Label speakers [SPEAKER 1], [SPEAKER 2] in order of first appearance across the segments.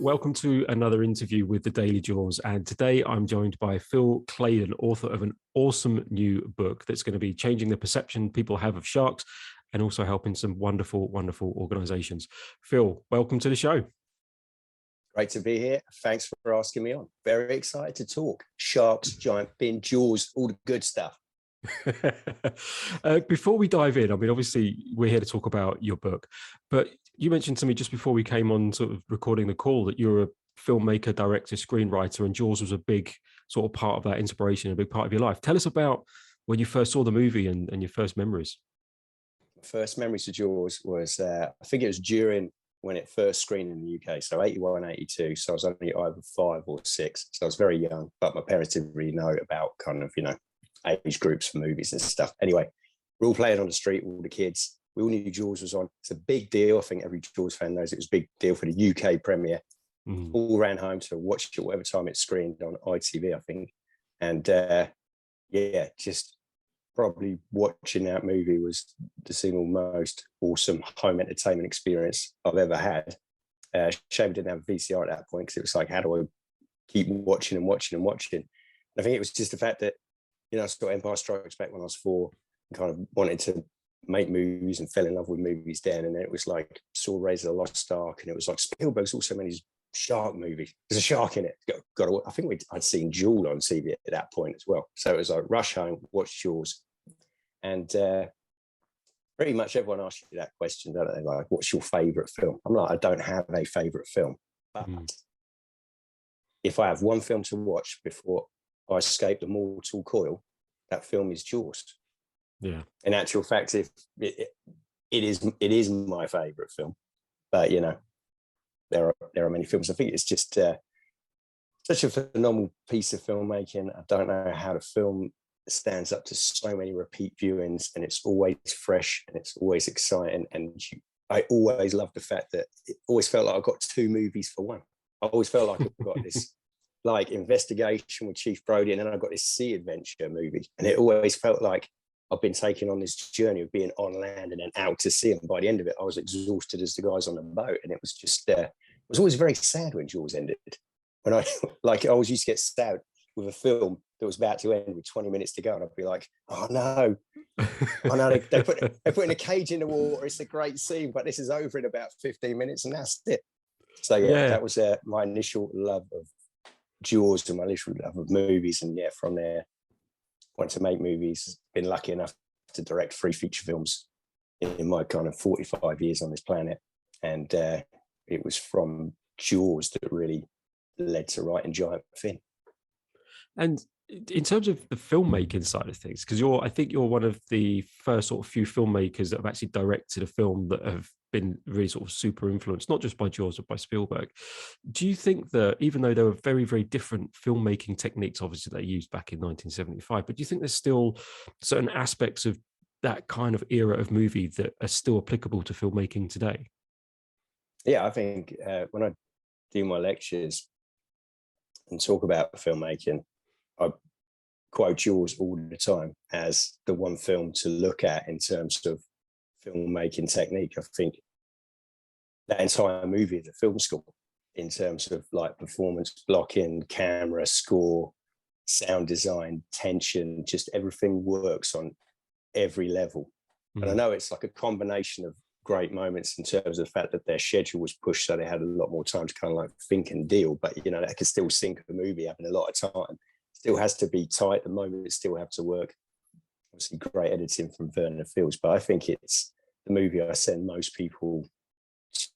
[SPEAKER 1] welcome to another interview with the Daily Jaws. And today I'm joined by Phil Claydon, author of an awesome new book that's going to be changing the perception people have of sharks and also helping some wonderful, wonderful organizations. Phil, welcome to the show.
[SPEAKER 2] Great to be here. Thanks for asking me on. Very excited to talk. Sharks, giant fin, jaws, all the good stuff.
[SPEAKER 1] Before we dive in, I mean, obviously we're here to talk about your book, but you mentioned to me just before we came on sort of recording the call that you're a filmmaker, director, screenwriter, and Jaws was a big sort of part of that inspiration, a big part of your life. Tell us about when you first saw the movie and your first memories.
[SPEAKER 2] First memories of Jaws was, I think it was during when it first screened in the UK, so 81, 82. So I was only either 5 or 6. So I was very young, but my parents didn't really know about kind of, age groups for movies and stuff. Anyway, we're all playing on the street, all the kids. We all knew Jaws was on. It's a big deal. I think every Jaws fan knows it was a big deal for the UK premiere. All ran home to watch it whatever time it screened on ITV, I think. And just probably watching that movie was the single most awesome home entertainment experience I've ever had. Shame I didn't have a VCR at that point, because it was like, how do I keep watching and watching and watching? And I think it was just the fact that, I saw Empire Strikes Back when I was 4 and kind of wanted to make movies and fell in love with movies then. And then it was like, saw Raiders of the Lost Ark, and it was like Spielberg's also made his shark movie. There's a shark in it. I think I'd seen Jaws on TV at that point as well. So it was like rush home, watch Jaws. And pretty much everyone asks you that question, don't they? Like, what's your favourite film? I'm like, I don't have a favourite film. But if I have one film to watch before I escape the mortal coil, that film is Jaws. Yeah. In actual fact, if it is my favourite film, but there are many films. I think it's just such a phenomenal piece of filmmaking. I don't know how the film stands up to so many repeat viewings, and it's always fresh and it's always exciting. And I always love the fact that it always felt like I got 2 movies for one. I always felt like I've got this like investigation with Chief Brody, and then I got this sea adventure movie, and it always felt like I've been taken on this journey of being on land and then out to sea. And by the end of it, I was exhausted as the guys on the boat, and it was just it was always very sad when Jaws ended. When I always used to get sad with a film that was about to end with 20 minutes to go, and I'd be like, oh no, they put in a cage in the water. It's a great scene, but this is over in about 15 minutes, and that's it. So that was my initial love of Jaws and my initial love of movies. And from there, wanted to make movies. Been lucky enough to direct 3 feature films in my kind of 45 years on this planet, and it was from Jaws that really led to writing Giant Fin. And
[SPEAKER 1] in terms of the filmmaking side of things, because I think you're one of the first sort of few filmmakers that have actually directed a film that have been really sort of super influenced, not just by Jaws, but by Spielberg. Do you think that, even though there were very, very different filmmaking techniques, obviously they used back in 1975, but do you think there's still certain aspects of that kind of era of movie that are still applicable to filmmaking today?
[SPEAKER 2] Yeah, I think when I do my lectures and talk about filmmaking, I quote Jaws all the time as the one film to look at in terms of filmmaking technique. I think that entire movie is a film school in terms of like performance blocking, camera, score, sound design, tension, just everything works on every level. And I know it's like a combination of great moments in terms of the fact that their schedule was pushed, so they had a lot more time to kind of like think and deal, but they could still sync the movie, having a lot of time. Still has to be tight, the moments still have to work. Obviously great editing from Vernon Fields, but I think it's the movie I send most people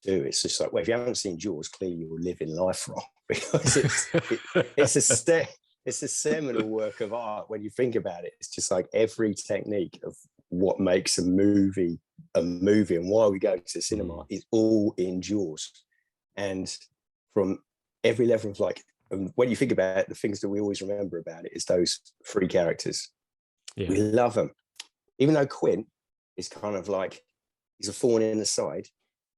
[SPEAKER 2] to. It's just like, well, if you haven't seen Jaws, clearly you're living life wrong, because it's a seminal work of art when you think about it. It's just like every technique of what makes a movie and why we go to the cinema is all in Jaws. And from every level of like, when you think about it, the things that we always remember about it is those 3 characters. We love them. Even though Quint is kind of like, he's a thorn in the side,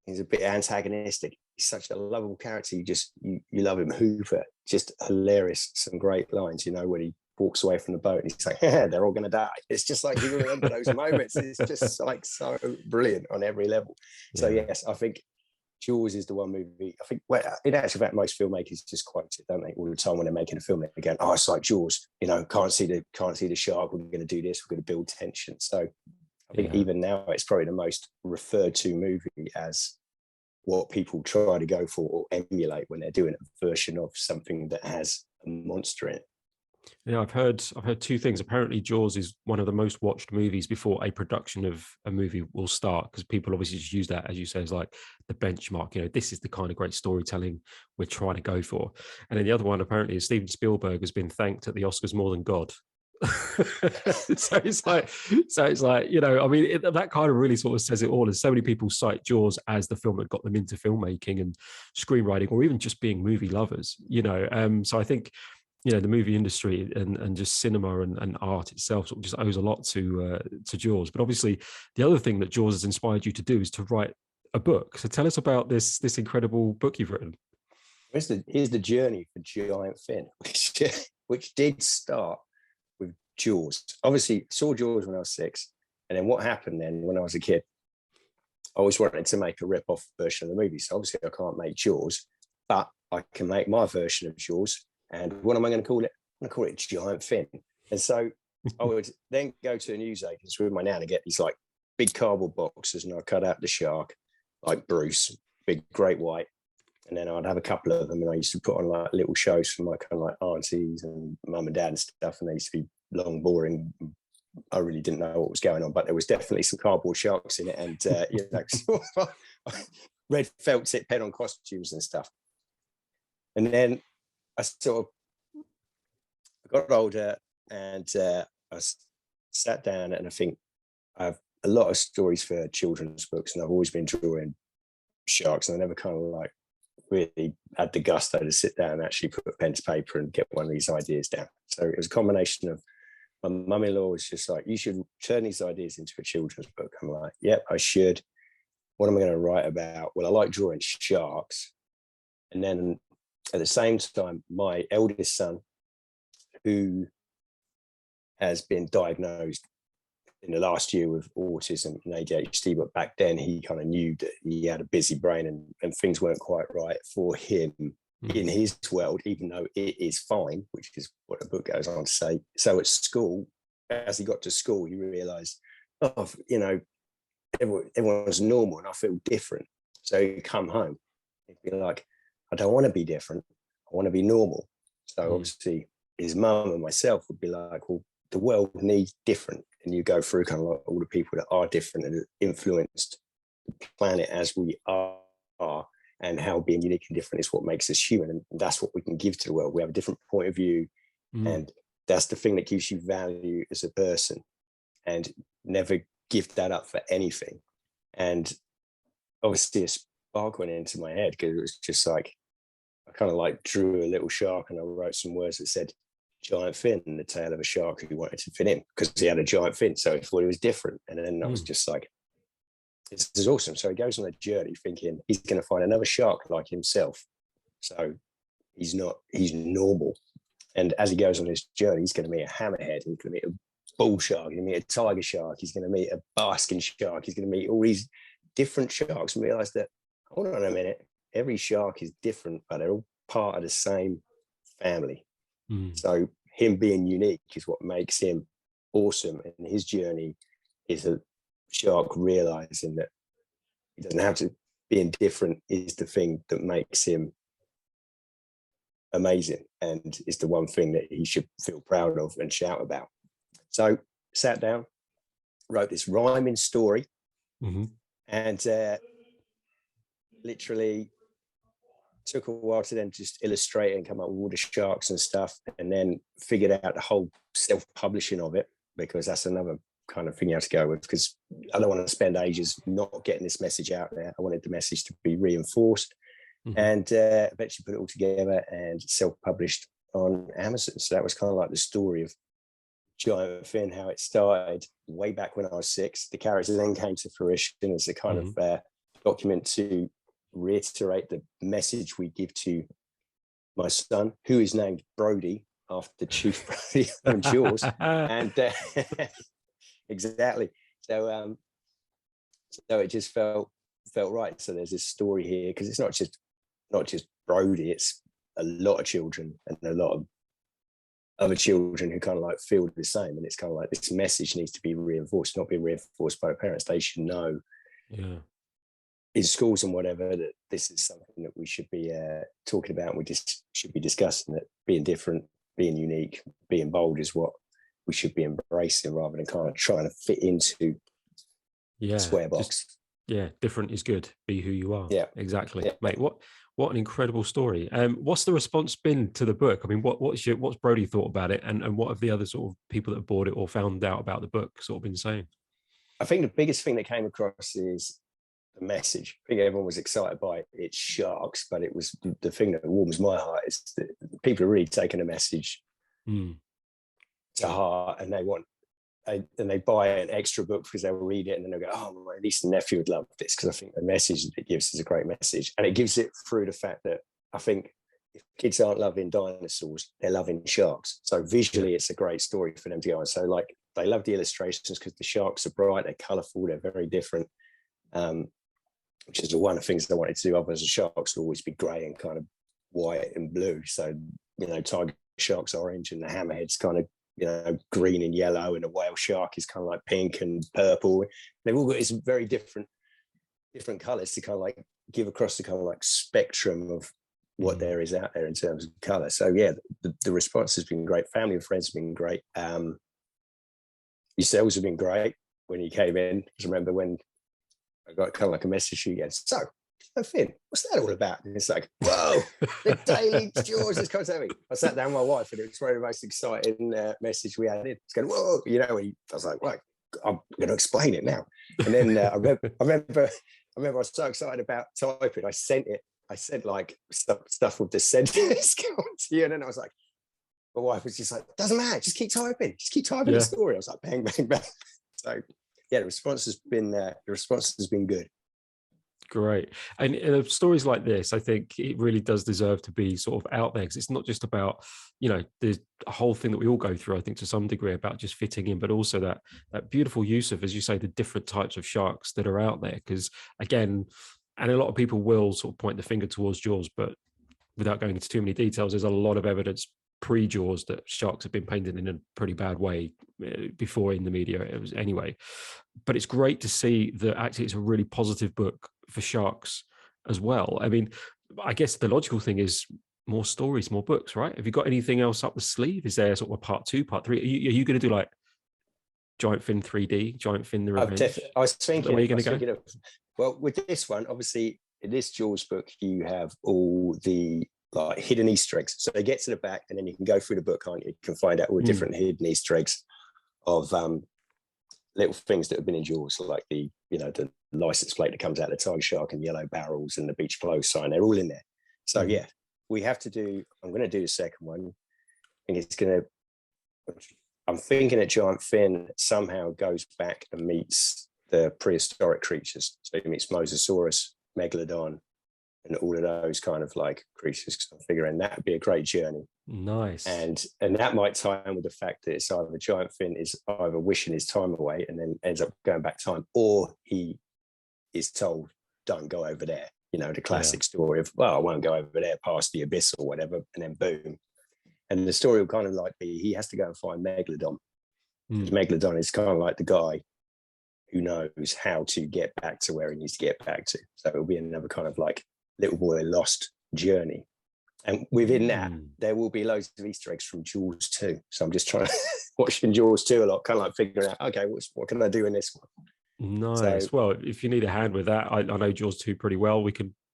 [SPEAKER 2] he's a bit antagonistic, he's such a lovable character, you love him. Hoover, just hilarious, some great lines, when he walks away from the boat and he's like, they're all going to die. It's just like, you remember those moments. It's just like so brilliant on every level. So yes, I think Jaws is the one movie. I think, well, in actual fact, most filmmakers just quote it, don't they, all the time when they're making a film? They're going, "Oh, it's like Jaws. You know, can't see the shark. We're going to do this. We're going to build tension." So I think even now, it's probably the most referred to movie as what people try to go for or emulate when they're doing a version of something that has a monster in it.
[SPEAKER 1] Yeah, I've heard two things. Apparently, Jaws is one of the most watched movies before a production of a movie will start, because people obviously just use that, as you say, as like the benchmark. You know, this is the kind of great storytelling we're trying to go for. And then the other one, apparently, is Steven Spielberg has been thanked at the Oscars more than God. So it's like, you know, I mean, that kind of really sort of says it all. And so many people cite Jaws as the film that got them into filmmaking and screenwriting, or even just being movie lovers. You know, so I think, you know, the movie industry and just cinema and art itself sort of just owes a lot to Jaws. But obviously, the other thing that Jaws has inspired you to do is to write a book. So tell us about this incredible book you've written.
[SPEAKER 2] Here's the journey for Giant Fin, which did start with Jaws. Obviously, saw Jaws when I was 6, and then what happened then when I was a kid? I always wanted to make a rip-off version of the movie. So obviously, I can't make Jaws, but I can make my version of Jaws. And what am I going to call it? I'm going to call it Giant Fin. And so I would then go to a newsagent's with my nan and get these like big cardboard boxes, and I'd cut out the shark, like Bruce, big great white. And then I'd have a couple of them, and I used to put on like little shows for my kind of like aunties and mum and dad and stuff. And they used to be long, boring. I really didn't know what was going on, but there was definitely some cardboard sharks in it, and you know, red felt tip pen on costumes and stuff. And then I sort of got older, and I sat down, and I think I have a lot of stories for children's books, and I've always been drawing sharks, and I never kind of like really had the gusto to sit down and actually put pen to paper and get one of these ideas down. So it was a combination of, my mum-in-law was just like, "You should turn these ideas into a children's book." I'm like, "Yep, I should. What am I going to write about?" Well, I like drawing sharks. And then at the same time, my eldest son, who has been diagnosed in the last year with autism and ADHD, but back then he kind of knew that he had a busy brain, and things weren't quite right for him in his world, even though it is fine, which is what the book goes on to say. So at school, as he got to school, he realized, oh, you know, everyone's normal and I feel different. So he'd come home, he'd be like, "I don't want to be different. I want to be normal." So obviously his mum and myself would be like, "Well, the world needs different." And you go through kind of like all the people that are different and influenced the planet as we are, and how being unique and different is what makes us human. And that's what we can give to the world. We have a different point of view. And that's the thing that gives you value as a person, and never give that up for anything. And obviously a spark went into my head, because it was just like, I kind of like drew a little shark, and I wrote some words that said Giant Fin, the tale of a shark who wanted to fit in, because he had a giant fin, so he thought he was different. And then I was just like, this is awesome. So he goes on a journey thinking he's going to find another shark like himself. So he's normal. And as he goes on this journey, he's going to meet a hammerhead, he's going to meet a bull shark, he's going to meet a tiger shark, he's going to meet a basking shark, he's going to meet all these different sharks, and realize that, hold on a minute, every shark is different, but they're all part of the same family. So him being unique is what makes him awesome. And his journey is a shark realizing that he doesn't have to, being different is the thing that makes him amazing, and is the one thing that he should feel proud of and shout about. So sat down, wrote this rhyming story, and literally took a while to then just illustrate and come up with all the sharks and stuff, and then figured out the whole self-publishing of it, because that's another kind of thing you have to go with, because I don't want to spend ages not getting this message out there. I wanted the message to be reinforced, and eventually put it all together and self-published on Amazon. So that was kind of like the story of Giant Fin, how it started way back when I was 6. The character then came to fruition as a kind of document to reiterate the message we give to my son, who is named Brody after Chief Brody from Jaws. And exactly. So it just felt felt right. So there's this story here, because it's not just Brody, it's a lot of children and a lot of other children who kind of like feel the same. And it's kind of like this message needs to be reinforced, not be reinforced by the parents. They should know in schools and whatever that this is something that we should be talking about. And we just should be discussing that being different, being unique, being bold is what we should be embracing, rather than kind of trying to fit into a square box.
[SPEAKER 1] Different is good. Be who you are.
[SPEAKER 2] Yeah,
[SPEAKER 1] exactly. Mate, what an incredible story. What's the response been to the book? I mean, what's Brody thought about it, and what have the other sort of people that bought it or found out about the book sort of been saying?
[SPEAKER 2] I think the biggest thing that came across is the message. I think everyone was excited by it. It's sharks, but it was the thing that warms my heart is that people are really taking the message to heart, and they buy an extra book because they'll read it and then they'll go, oh, my niece and nephew would love this, because I think the message that it gives is a great message. And it gives it through the fact that I think if kids aren't loving dinosaurs, they're loving sharks. So visually, it's a great story for them to go on. So like, they love the illustrations because the sharks are bright, they're colourful, they're very different, which is one of the things I wanted to do. Otherwise, the sharks will always be grey and kind of white and blue. So, tiger shark's orange and the hammerhead's kind of, green and yellow, and a whale shark is kind of like pink and purple. They've all got this very different colors to kind of like give across the kind of like spectrum of what there is out there in terms of color. So yeah, the response has been great. Family and friends have been great. Yourselves have been great when you came in. Because I remember when I got kind of like a message again. So Finn, what's that all about? And it's like, whoa, the Daily Jaws is coming to me. I sat down with my wife, and it was one of the most exciting message we had in. It's going, whoa, I was like, right, I'm going to explain it now. And then I remember I was so excited about typing. I sent like stuff with the sentence going to you, and then I was like, my wife was just like, doesn't matter, just keep typing the story. I was like, bang, bang, bang. So yeah, the response has been good.
[SPEAKER 1] Great. And stories like this, I think it really does deserve to be sort of out there, because it's not just about, there's a whole thing that we all go through, I think, to some degree, about just fitting in, but also that beautiful use of, as you say, the different types of sharks that are out there. Because again, and a lot of people will sort of point the finger towards Jaws, but without going into too many details, there's a lot of evidence pre-Jaws that sharks have been painted in a pretty bad way before in the media. It was anyway. But it's great to see that actually it's a really positive book for sharks as well. I mean, I guess the logical thing is more stories, more books, right? Have you got anything else up the sleeve? Is there sort of a part 2, part 3? Are you going to do like Giant Fin 3D, Giant Fin the Revenge?
[SPEAKER 2] I was thinking,
[SPEAKER 1] where are you going to go?
[SPEAKER 2] Well, with this one, obviously, in this Jaws book, you have all the like hidden Easter eggs. So they get to the back, and then you can go through the book, can't you? You can find out all the different hidden Easter eggs of little things that have been in Jaws, like the license plate that comes out of the tiger shark and yellow barrels and the beach clothes sign. They're all in there. So yeah, I'm going to do the second one. I'm thinking that Giant Fin somehow goes back and meets the prehistoric creatures. So he meets Mosasaurus, Megalodon, and all of those kind of like creatures. Because I'm figuring that would be a great journey.
[SPEAKER 1] Nice.
[SPEAKER 2] And that might tie in with the fact that it's either Giant Fin is either wishing his time away and then ends up going back time, or he is told, don't go over there. The classic story of, well, I won't go over there past the abyss or whatever, and then boom. And the story will kind of like be, he has to go and find Megalodon. Megalodon is kind of like the guy who knows how to get back to where he needs to get back to. So it'll be another kind of like little boy lost journey. And within that, there will be loads of Easter eggs from Jaws 2. So I'm just trying to watching Jaws 2 a lot, kind of like figuring out, okay, what can I do in this one?
[SPEAKER 1] Nice. So, well, if you need a hand with that, I know Jaws 2 pretty well.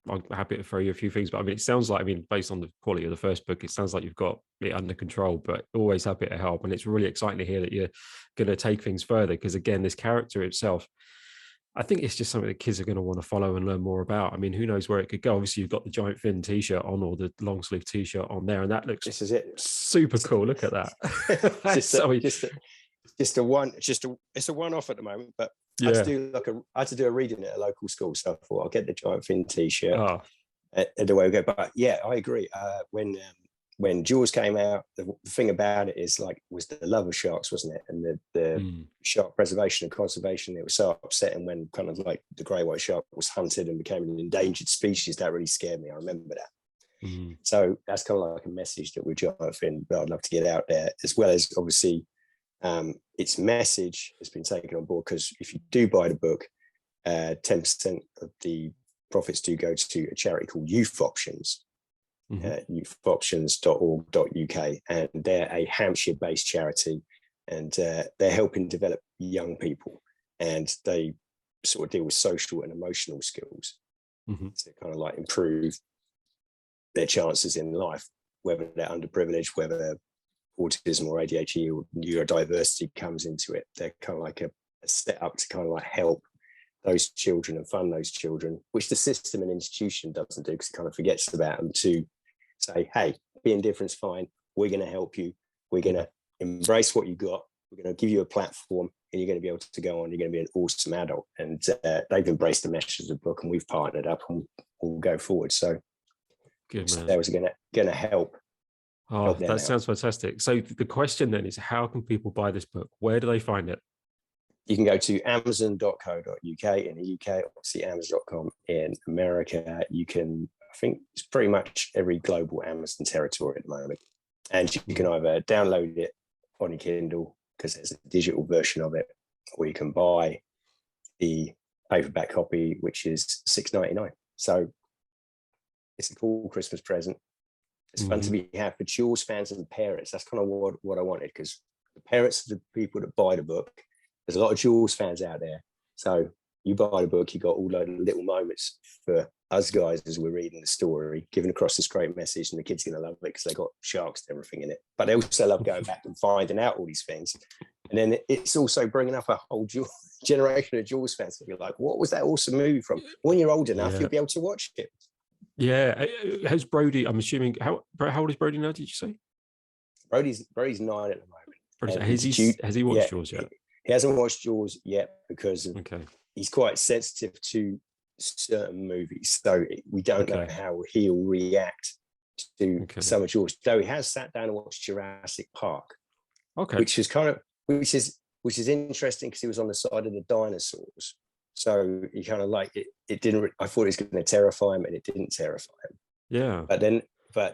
[SPEAKER 1] I'm happy to throw you a few things, but I mean, it sounds like, based on the quality of the first book, it sounds like you've got it under control, but always happy to help. And it's really exciting to hear that you're going to take things further, because again, this character itself, I think it's just something that kids are going to want to follow and learn more about. I mean, who knows where it could go? Obviously, you've got the Giant Fin t-shirt on, or the long sleeve t-shirt on there, and that looks super cool. Look at that.
[SPEAKER 2] It's a one-off at the moment, but I had to do a reading at a local school, so I thought I'll get the Giant Fin t-shirt and away we go. But yeah, I agree. When when Jaws came out, the thing about it is like was the love of sharks, wasn't it? And the shark preservation and conservation. It was so upsetting when kind of like the grey white shark was hunted and became an endangered species. That really scared me. I remember that. So that's kind of like a message that we're Giant Fin, but I'd love to get out there, as well as obviously its message has been taken on board, because if you do buy the book, 10% of the profits do go to a charity called Youth Options. Youthoptions.org.uk, and they're a Hampshire-based charity, and they're helping develop young people, and they sort of deal with social and emotional skills to kind of like improve their chances in life, whether they're underprivileged, whether autism or ADHD or neurodiversity comes into it. They're kind of like a set up to kind of like help those children and fund those children, which the system and institution doesn't do, because it kind of forgets about them, to say, hey, being different's fine. We're going to help you. We're going to embrace what you got. We're going to give you a platform, and you're going to be able to go on. You're going to be an awesome adult. And they've embraced the message of the book, and we've partnered up, and we'll go forward. So
[SPEAKER 1] good, man.
[SPEAKER 2] That was going to help.
[SPEAKER 1] Oh, that sounds fantastic. So the question then is, how can people buy this book? Where do they find it?
[SPEAKER 2] You can go to amazon.co.uk in the UK, obviously amazon.com in America. You can, I think it's pretty much every global Amazon territory at the moment. And you can either download it on your Kindle, because there's a digital version of it, or you can buy the paperback copy, which is $6.99. So it's a cool Christmas present. It's fun to be had for Jaws fans and parents. That's kind of what I wanted, because the parents are the people that buy the book. There's a lot of Jaws fans out there. So you buy the book, you got all the little moments for us guys as we're reading the story, giving across this great message, and the kids are going to love it because they got sharks and everything in it. But they also love going back and finding out all these things. And then it's also bringing up a whole generation of Jaws fans that you're like, what was that awesome movie from? When you're old enough, you'll be able to watch it.
[SPEAKER 1] Yeah. How's Brody? I'm assuming, how old is Brody now, did you say?
[SPEAKER 2] Brody's 9 at the moment.
[SPEAKER 1] Has he watched Jaws yet?
[SPEAKER 2] He hasn't watched Jaws yet, because he's quite sensitive to certain movies. So we don't know how he'll react to some of Jaws. Though he has sat down and watched Jurassic Park, which is interesting, because he was on the side of the dinosaurs. So he kind of like it. It didn't. I thought it was going to terrify him, and it didn't terrify him. Yeah. But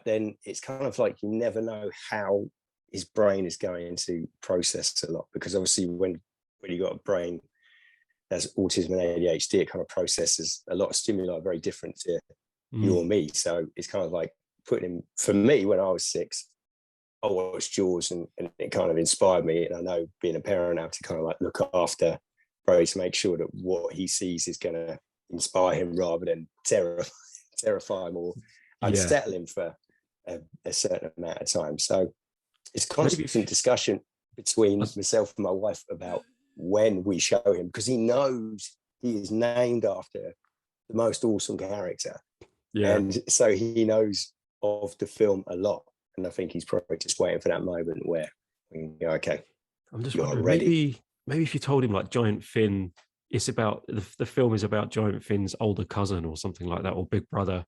[SPEAKER 2] then it's kind of like you never know how his brain is going to process a lot, because obviously when you got a brain that's autism and ADHD, it kind of processes a lot of stimuli very different to you or me. So it's kind of like putting him, for me, when I was 6, I watched Jaws, and it kind of inspired me. And I know, being a parent now, to kind of like look after Brody, to make sure that what he sees is going to inspire him rather than terrify him or unsettle him for a certain amount of time. So it's constant discussion between myself and my wife about when we show him, because he knows he is named after the most awesome character. Yeah. And so he knows of the film a lot. And I think he's probably just waiting for that moment where we can go, okay,
[SPEAKER 1] I'm just wondering, maybe if you told him like Giant Fin, it's about the film is about Giant Fin's older cousin or something like that, or big brother,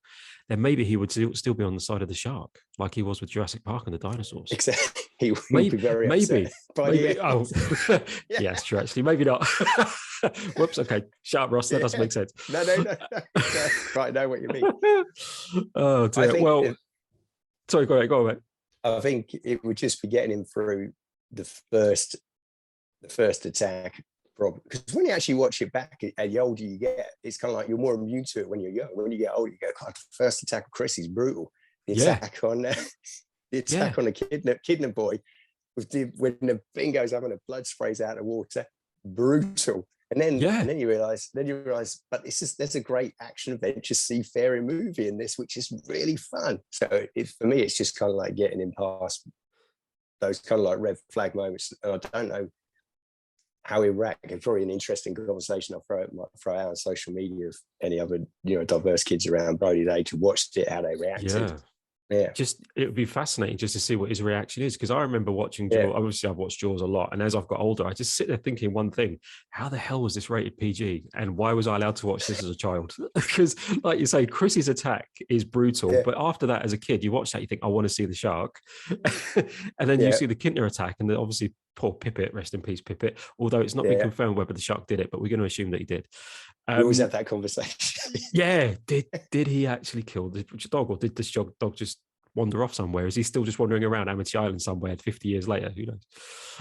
[SPEAKER 1] then maybe he would still be on the side of the shark, like he was with Jurassic Park and the dinosaurs.
[SPEAKER 2] Exactly. He would be very upset.
[SPEAKER 1] Maybe. Oh, yes, true. Actually, maybe not. Whoops. Okay, shut up, Ross. That doesn't make sense.
[SPEAKER 2] No. Right, I know what you mean.
[SPEAKER 1] Oh dear. Well, sorry. Go on, mate.
[SPEAKER 2] I think it would just be getting him through the first attack. Because when you actually watch it back, and the older you get, it's kind of like you're more immune to it when you're young. When you get older, you go, God, the first attack of Chris is brutal. The attack on the kidnap boy, when the thing goes up and the blood sprays out of the water, brutal. And then you realise, but there's a great action adventure seafaring movie in this, which is really fun. So for me, it's just kind of like getting him past those kind of like red flag moments. And I don't know how he react. It's probably an interesting conversation I'll throw out on social media of any other diverse kids around Brody's age who watched it, how they reacted. Yeah.
[SPEAKER 1] just it would be fascinating just to see what his reaction is, because I remember watching
[SPEAKER 2] Yeah.
[SPEAKER 1] Jaws. Obviously, I've watched Jaws a lot, and as I've got older, I just sit there thinking one thing: how the hell was this rated PG, and why was I allowed to watch this as a child? Because, like you say, Chrissy's attack is brutal,
[SPEAKER 2] Yeah.
[SPEAKER 1] but after that, as a kid, you watch that, you think, I want to see the shark, and then you
[SPEAKER 2] Yeah.
[SPEAKER 1] see the Kintner attack, and then obviously poor Pippet, rest in peace, Pippet. Although it's not been
[SPEAKER 2] Yeah.
[SPEAKER 1] confirmed whether the shark did it, but we're going to assume that he did.
[SPEAKER 2] We always have that conversation.
[SPEAKER 1] Yeah, did he actually kill the dog, or did this dog just wander off somewhere? Is he still just wandering around Amity Island somewhere 50 years later? Who knows?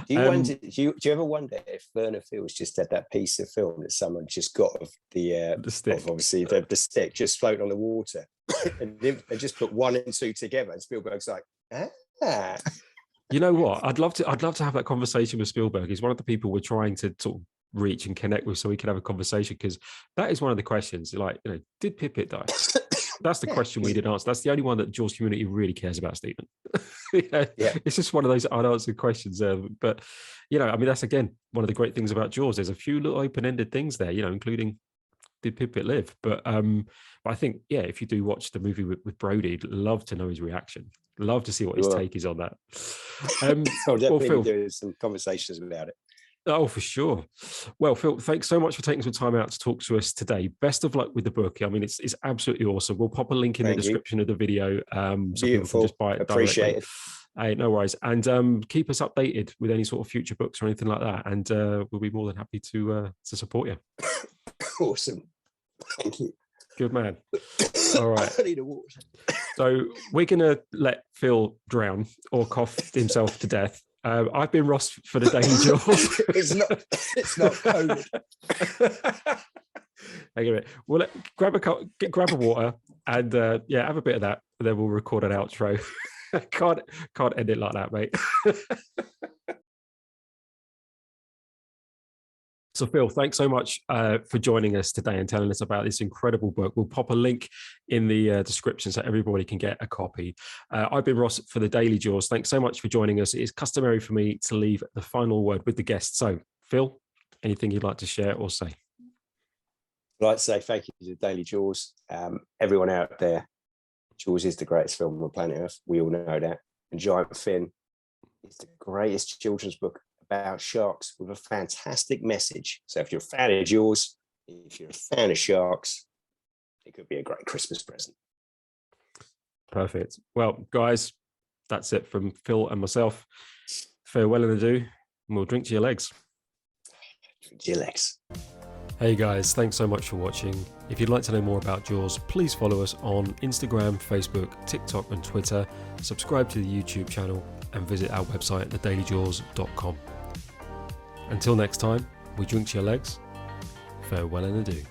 [SPEAKER 2] Do you ever wonder if Werner Fields just had that piece of film that someone just got of the
[SPEAKER 1] stick,
[SPEAKER 2] of obviously the stick just floating on the water, and they just put 1 and 2 together, and Spielberg's like, ah.
[SPEAKER 1] You know what? I'd love to have that conversation with Spielberg. He's one of the people we're trying to sort of reach and connect with, so we can have a conversation, because that is one of the questions. Like, did Pippet die? That's the question we didn't answer. That's the only one that the Jaws community really cares about, Stephen. Yeah. It's just one of those unanswered questions. But, I mean, that's, again, one of the great things about Jaws. There's a few little open-ended things there, including, did Pippet live? But I think, yeah, if you do watch the movie with Brody, I'd love to know his reaction. Love to see what his take is on that.
[SPEAKER 2] I'll definitely do some conversations about it.
[SPEAKER 1] Oh, for sure. Well, Phil, thanks so much for taking some time out to talk to us today. Best of luck with the book. I mean, it's absolutely awesome. We'll pop a link in the description of the video, so people can just buy it.
[SPEAKER 2] Appreciate
[SPEAKER 1] it. No worries. And keep us updated with any sort of future books or anything like that. And we'll be more than happy to support you.
[SPEAKER 2] Awesome. Thank you.
[SPEAKER 1] Good man. All right.
[SPEAKER 2] I need a water.
[SPEAKER 1] So we're going to let Phil drown or cough himself to death. I've been Ross for the Daily Jaws.
[SPEAKER 2] It's not COVID.
[SPEAKER 1] Hang on. Well, grab a water and have a bit of that, and then we'll record an outro. Can't end it like that, mate. So, Phil, thanks so much for joining us today and telling us about this incredible book. We'll pop a link in the description so everybody can get a copy. I've been Ross for the Daily Jaws. Thanks so much for joining us. It is customary for me to leave the final word with the guest. So, Phil, anything you'd like to share or say?
[SPEAKER 2] I'd like to say thank you to the Daily Jaws. Everyone out there, Jaws is the greatest film on planet Earth. We all know that. And Giant Fin is the greatest children's book about sharks with a fantastic message. So if you're a fan of Jaws, if you're a fan of sharks, it could be a great Christmas present.
[SPEAKER 1] Perfect. Well, guys, that's it from Phil and myself. Farewell and adieu, and we'll drink to your legs.
[SPEAKER 2] Drink to your legs.
[SPEAKER 1] Hey guys, thanks so much for watching. If you'd like to know more about Jaws, please follow us on Instagram, Facebook, TikTok and Twitter. Subscribe to the YouTube channel and visit our website at thedailyjaws.com. Until next time, we drink to your legs. Farewell and adieu.